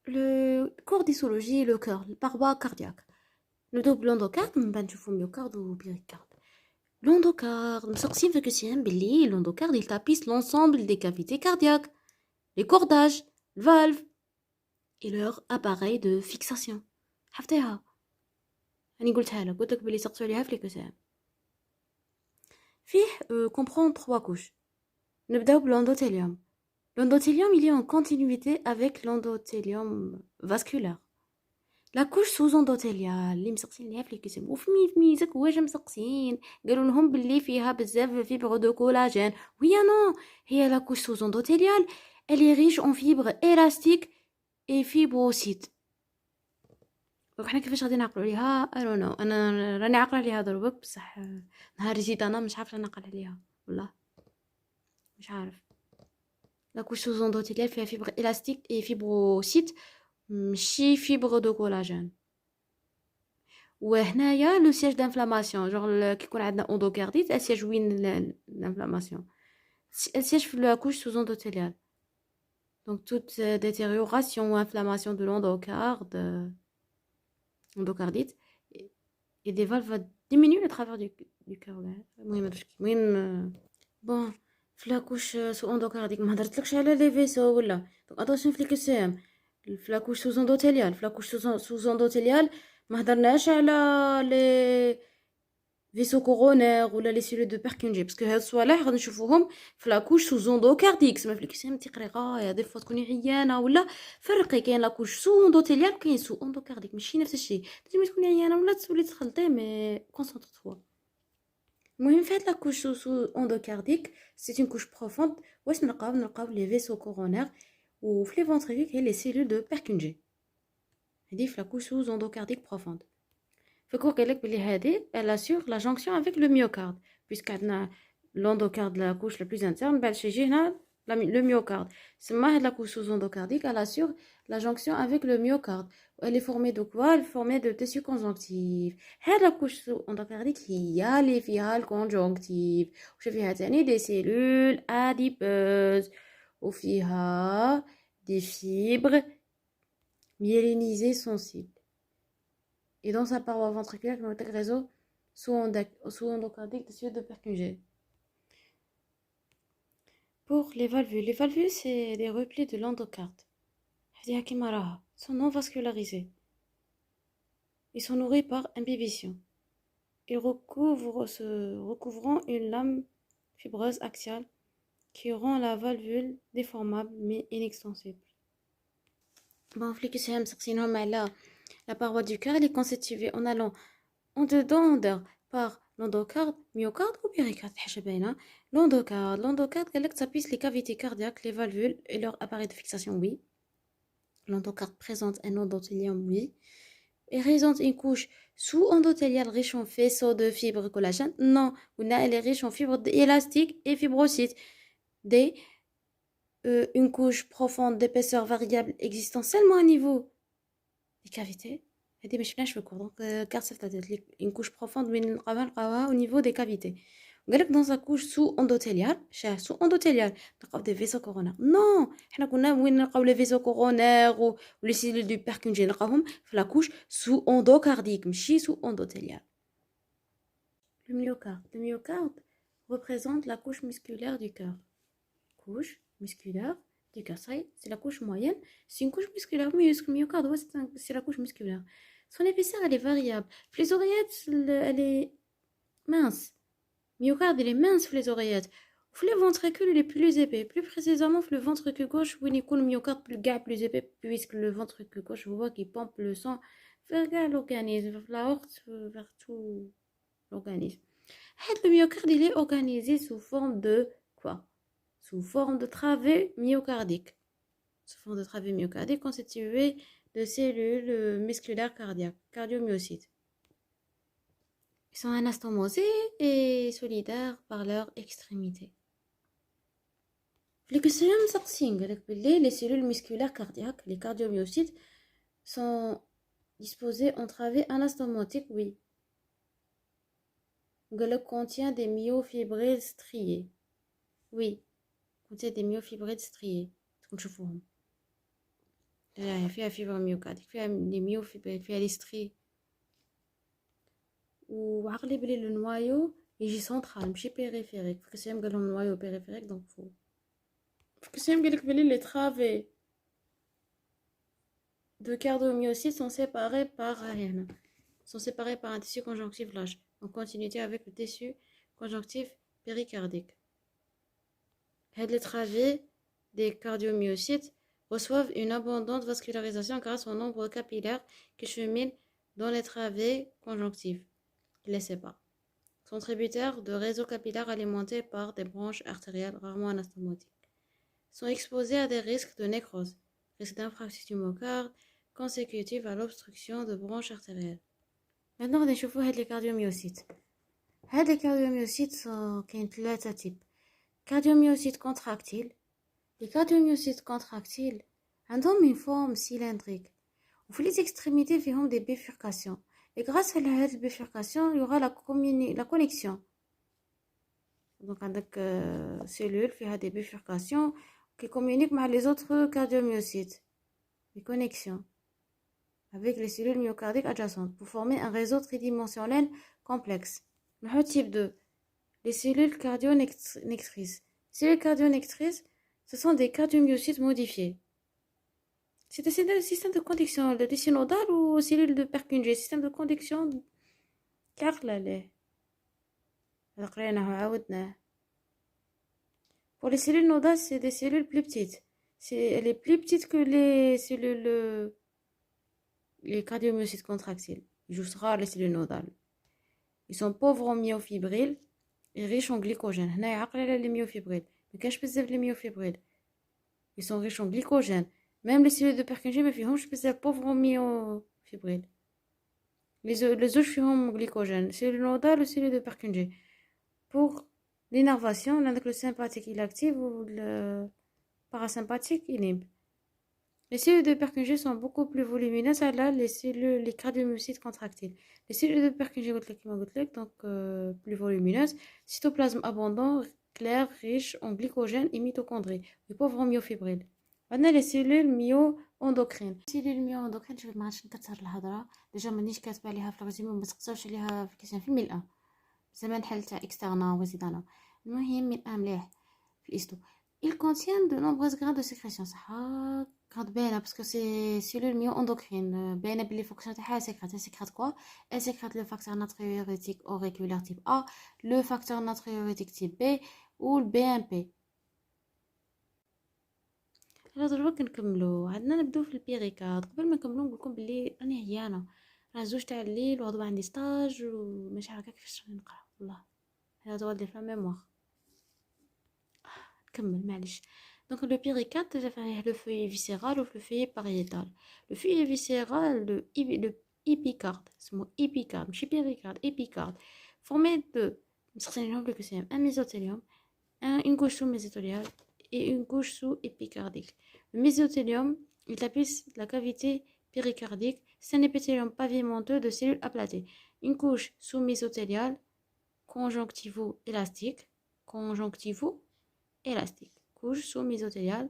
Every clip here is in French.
Le cours d'histologie, le cœur, les parois cardiaques. Le double l'endocarde, من بعد نشوفو myocarde ou péricarde. L'endocarde, مسقسين في الكسيان باللي l'endocarde il tapisse l'ensemble des cavités cardiaques, les cordages, valves et leur appareil de fixation. حفظيها. أنا قلت لك باللي سقسوا عليها في الكسيان. فيه comprend 3 couches. نبداو بالendothélium. L'endothélium, il est en continuité avec l'endothélium vasculaire. La couche sous-endothéliale اللي مسقسين عليها في الكسم وفي ميزك واش مسقسين قالوا لهم باللي فيها بزاف فيبر دو كولاجين ويا نو هي لا couche sous-endothéliale elle est riche en fibres élastiques et fibrocystes. دونك حنا كيفاش غادي نعقلوا عليها I don't know. انا راني عاقله عليها دروك بصح نهار جيت انا مش عارفه نعقل عليها والله مش عارف. La couche sous-endothéliale فيها فيبر élastique et fibrocystes ماشي فيبر دو كولاجين. وهنايا لو سياج دانفلاماسيون جونغ كي يكون عندنا اندوكارديت السياج وين لانفلاماسيون السياج في لا كوش سوز اندوتيليال دونك توت ديتيريوراسيون ou inflammation de l'endocarde endocardite et des valves va diminuer le travers du cœur. المهم بون في لا كوش سو اندوكارديك ما هضرتلكش على لي فيسو ولا دونك اتونسيون في الكسام في لا كوش سوز اندوتيليال في لا كوش سوز اندوتيليال ما هضرناش على لي فيسو كورونير ولا لي سيلول دو بيركونجي باسكو هاد الصوالح غادي نشوفوهم في لا كوش سوز اندوكارديك سما في الكسام تقري غايه دي فوا تكوني عيانه ولا فرقي كاين لا كوش سو اندوتيليال وكاين سو اندوكارديك ماشي نفس الشيء لازم تكوني عيانه ولا تولي تخلطي مي كونسونطر توا المهم في هاد لا كوش سو اندوكارديك سي اون كوش بروفوند واش نلقاو لي فيسو كورونير وفي لي فونتريكول كاين لي سيلول دو بيركونجي هادي في لا كوش سو اندوكارديك بروفوند فكو قالك بلي هادي elle assure la jonction avec le myocarde puisque عندنا l'endocarde la couche la plus interne بعد شي يجي هنا le myocarde سما هاد la couche sous-endocardique elle assure la jonction avec le myocarde elle est formée de quoi elle est formée de tissu conjonctif هاد la couche sous-endocardique هي اللي فيها الكونجونكتيف وش فيها تاني des cellules adipeuses وفيها des fibres myélinisées sensibles. Et dans sa paroi ventriculaire, on a le réseau sous-endocardique de Purkinje. Pour les valvules, c'est des replis de l'endocarde. Sont non vascularisés. Ils sont nourris par imbibition. Ils recouvrant une lame fibreuse axiale qui rend la valvule déformable mais inextensible. Bon, la paroi du cœur elle est constituée en allant en dedans par l'endocarde, myocarde ou péricarde. L'endocarde, elle tapisse les cavités cardiaques, les valvules et leur appareil de fixation, oui. L'endocarde présente un endothélium, oui. Et présente une couche sous-endothéliale riche en faisceaux de fibres collagène. Non, elle est riche en fibres élastiques et fibrocytes. Une couche profonde d'épaisseur variable existant seulement au niveau des cavités. هذه باش بناش في الكور دونك كارثه تاعت une couche profonde وين نلقاوها au niveau des cavités وقالك dans sa couche sous endothéliale شاه sous endothéliale نلقاو des vaisseaux coronaires non حنا كنا وين نلقاو les vaisseaux coronaires و les cellules du Purkinje نلقاوهم في la couche sous endocardique ماشي sous endothéliale. Le myocarde représente la couche musculaire du cœur. Couche musculaire du cœur, ça y est, c'est la couche moyenne, c'est une couche musculaire, mais le myocarde, ouais, c'est la couche musculaire. Son épaisseur, elle est variable. Les oreillettes, elle est mince. Myocarde, elle est mince, les oreillettes. Les ventricules, il est plus épais. Plus précisément, le ventricule gauche, où il y a le myocarde plus épais, puisque le ventricule gauche, vous voyez qu'il pompe le sang vers l'organisme, vers l'aorte, vers tout l'organisme. Le myocarde, il est organisé sous forme de quoi? Sous forme de travée myocardique. Sous forme de travée myocardique constituée de cellules musculaires cardiaques, cardiomyocytes. Ils sont anastomosés et solidaires par leur extrémité. Les cellules musculaires cardiaques, les cardiomyocytes, sont disposés en travée anastomotique, oui. Le contient des myofibrils striés. Oui, contient des myofibrils striés. فيها فيبر ميوكارديك، فيها لي ميوفيبريل، فيها لي ستري. وعقلي بلي لو نوايو يجي سنترال ماشي بيريفيريك. في كسيام قالهم نوايو بيريفيريك دونك فو. في كسيام قالك بلي لي ترافي de cardiomyocytes sont séparés par sont séparés par un tissu conjonctif large en continuité avec le tissu conjonctif péricardique. Les travées des cardiomyocytes reçoivent une abondante vascularisation grâce au nombre capillaire qui cheminent dans les travées conjonctives qui les séparent. Sont tributaires de réseaux capillaires alimentés par des branches artérielles rarement anastomatiques. Sont exposés à des risques de nécrose, risque d'infarctus du myocarde consécutive à l'obstruction de branches artérielles. Maintenant, on va voir les cardiomyocytes. Les cardiomyocytes sont ثلاثة types. Cardiomyocytes contractiles. Les cardiomyocytes contractiles ont une forme cylindrique. Au les extrémités, ils ont des bifurcations. Et grâce à cette bifurcation, il y aura la connexion. Donc, avec cellules qui ont des bifurcations qui communiquent avec les autres cardiomyocytes. Des connexions avec les cellules myocardiques adjacentes pour former un réseau tridimensionnel complexe. Le type 2, les cellules cardio-nectrices. Les cellules cardio-nectrices, ce sont des cardiomyocytes modifiés. C'est un système de conduction de tissu nodal ou cellules de Purkinje, système de conduction carrelé. Pour les cellules nodales, c'est des cellules plus petites. Elle est plus petite que les cellules, les cardiomyocytes contractiles. Ils jouent rare les cellules nodales. Ils sont pauvres en myofibrilles et riches en glycogène. هنا يعقل على les myofibrilles. ما كانش بزاف les myofibrilles. Ils sont riches en glycogène. Même les cellules de Purkinje ما فيهمش بزاف pauvres en myofibrilles. Les autres فيهم glycogène. Cellules nodales ou cellules de Purkinje. Pour l'innervation, on a le sympathique il active ou le parasympathique il inhibe. Les cellules de Purkinje sont beaucoup plus volumineuses que les cardiomyocytes contractiles. Les cellules de Purkinje, donc plus volumineuses, cytoplasme abondant, clair, riche en glycogène et mitochondries, et pauvres en myofibrilles. Maintenant, les cellules myo-endocrines. Les cellules myo-endocrines, je vais vous نكثر الهضره. déjà مانيش كاتبه عليها في الريزومي وما تقصرش عليها في كيسان في الملأ. زمان حل تاع اكسترنا وزيدانا. المهم ملأ مليح في الاستو. Il contient de nombreuses graines de sécrétion. صح grande باينه parce que c'est cellules myo-endocrines. باينه بلي فونكسيون تاعها sécrète quoi? Elle sécrète le facteur natriurétique auriculaire type A, le facteur natriurétique type B ou le BMP. alors دابا كنكملوا. عندنا نبداو في البيريكارد. قبل ما نكملوا نقول لكم بلي راني عيانه. راه زوج تاع الليل وغدوه عندي ستاج وماشي عارفه كيفاش راني نقرا والله. هذا هو اللي في الميموار. نكمل معليش. Donc le péricarde, déjà faire le feuillet viscéral ou le feuillet pariétal. Le feuillet viscéral, le épicarde, c'est mon épicarde, je suis péricarde, épicarde, formé de un mésothélium, une couche sous-mésothéliale et une couche sous-épicardique. Le mésothélium, il tapisse la cavité péricardique, c'est un épithélium pavimenteux de cellules aplatées. Une couche sous-mésothéliale, conjonctivo-élastique, couche sous-mésothéliale.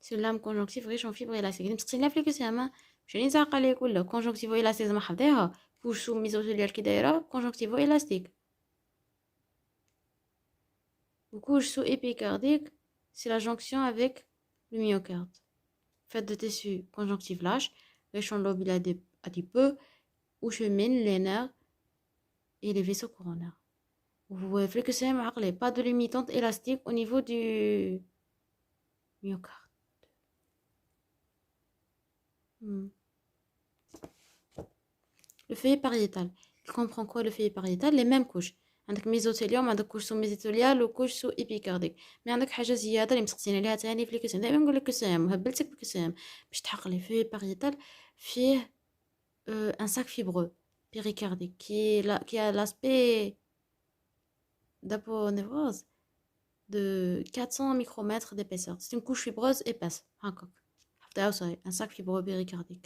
C'est une lame conjonctive riche en fibres élastiques. نمسكتي نلف لك السما مشاني نزعق عليك ولا conjonctivo élastique زعما حفظيها. couche sous-mésothéliale كي دايره conjonctivo élastique. ou couche sous-épicardique, c'est la jonction avec le myocarde. Faite de tissu conjonctif lâche, riche en lobules adipeux, où cheminent les nerfs et les vaisseaux coronaires. Vous voyez que c'est un pas de limitante élastique au niveau du myocarde. Le feuillet pariétal. Il comprend quoi le feuillet pariétal? Les mêmes couches. عندك ميزوثيليوم، عندك كوش سو ميزوثيليال وكوش سو ايبيكارديك. مي عندك حاجه زياده اللي مسقسين عليها ثاني في الكسام. دائما نقول لك كسام وهبلتك بالكسام باش تحق لي. فيه باريتال فيه ان ساك فيبرو بيريكارديك qui a l'aspect d'aponevrose de 400 micromètres d'épaisseur. C'est une couche fibreuse épaisse. هكاك حفظيها وصاي. un sac fibreux péricardique.